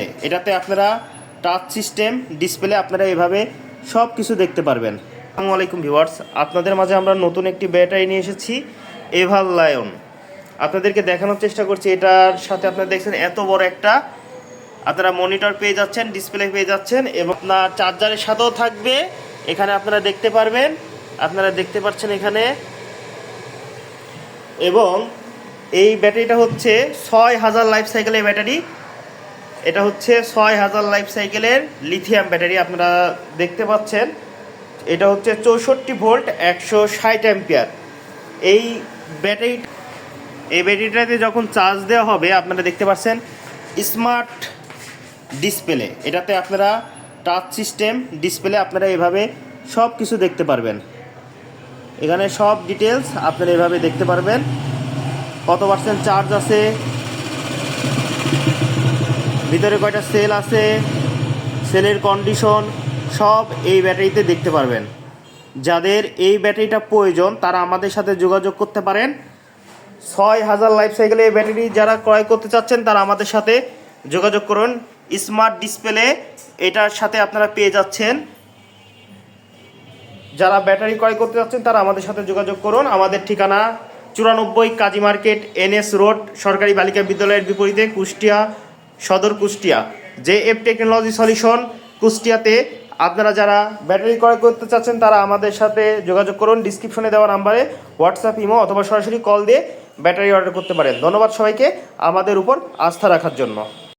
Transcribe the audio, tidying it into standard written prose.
Display, এটাতে আপনারা touch system display আপনারা এভাবে সব কিছু দেখতে পারবেন। আসসালামু আলাইকুম ভিউয়ার্স, আপনাদের মাঝে আমরা নতুন একটি ব্যাটারি নিয়ে এসেছি, এভার লায়ন। আপনাদেরকে দেখানোর চেষ্টা করছি। এটার সাথে আপনারা দেখছেন এত বড় একটা আপনারা মনিটর পেয়ে যাচ্ছেন, ডিসপ্লে পেয়ে যাচ্ছেন এবং আপনার চার্জারের সাথেও থাকবে। এখানে আপনারা দেখতে পারবেন, আপনারা দেখতে পাচ্ছেন এখানে। এবং এই ব্যাটারিটা হচ্ছে 6000 লাইফ সাইকেলের ব্যাটারি। এটা হচ্ছে 6000 লাইফ সাইকেলের লিথিয়াম ব্যাটারি আপনারা দেখতে পাচ্ছেন। এটা হচ্ছে 64 ভোল্ট 160 অ্যাম্পিয়ার। এই ব্যাটারিটাতে যখন চার্জ দেওয়া হবে আপনারা দেখতে পাচ্ছেন স্মার্ট ডিসপ্লে, এটাতে আপনারা টাচ সিস্টেম ডিসপ্লে আপনারা এভাবে সব কিছু দেখতে পারবেন। এখানে সব ডিটেলস আপনারা এভাবে দেখতে পারবেন, কত পার্সেন্ট চার্জ আছে, ভিতরে কয়টা সেল আছে, সেলের কন্ডিশন সব এই ব্যাটারিতে দেখতে পারবেন। যাদের এই ব্যাটারিটা প্রয়োজন তারা আমাদের সাথে যোগাযোগ করতে পারেন। 6000 লাইফ সাইকেলে এই ব্যাটারি যারা ক্রয় করতে চাচ্ছেন তারা আমাদের সাথে যোগাযোগ করুন। স্মার্ট ডিসপ্লে এটার সাথে আপনারা পেয়ে যাচ্ছেন। যারা ব্যাটারি ক্রয় করতে যাচ্ছেন তারা আমাদের সাথে যোগাযোগ করুন। আমাদের ঠিকানা 94 কাজী মার্কেট, NS রোড, সরকারি বালিকা বিদ্যালয়ের বিপরীতে, কুষ্টিয়া সদর, কুষ্টিয়া। JF টেকনোলজি সলিউশন কুষ্টিয়াতে। আপনারা যারা ব্যাটারি ক্রয় করতে চাচ্ছেন তারা আমাদের সাথে যোগাযোগ করুন। ডিসক্রিপশনে দেওয়া নাম্বারে হোয়াটসঅ্যাপ, ইমো অথবা সরাসরি কল দিয়ে ব্যাটারি অর্ডার করতে পারেন। ধন্যবাদ সবাইকে আমাদের উপর আস্থা রাখার জন্য।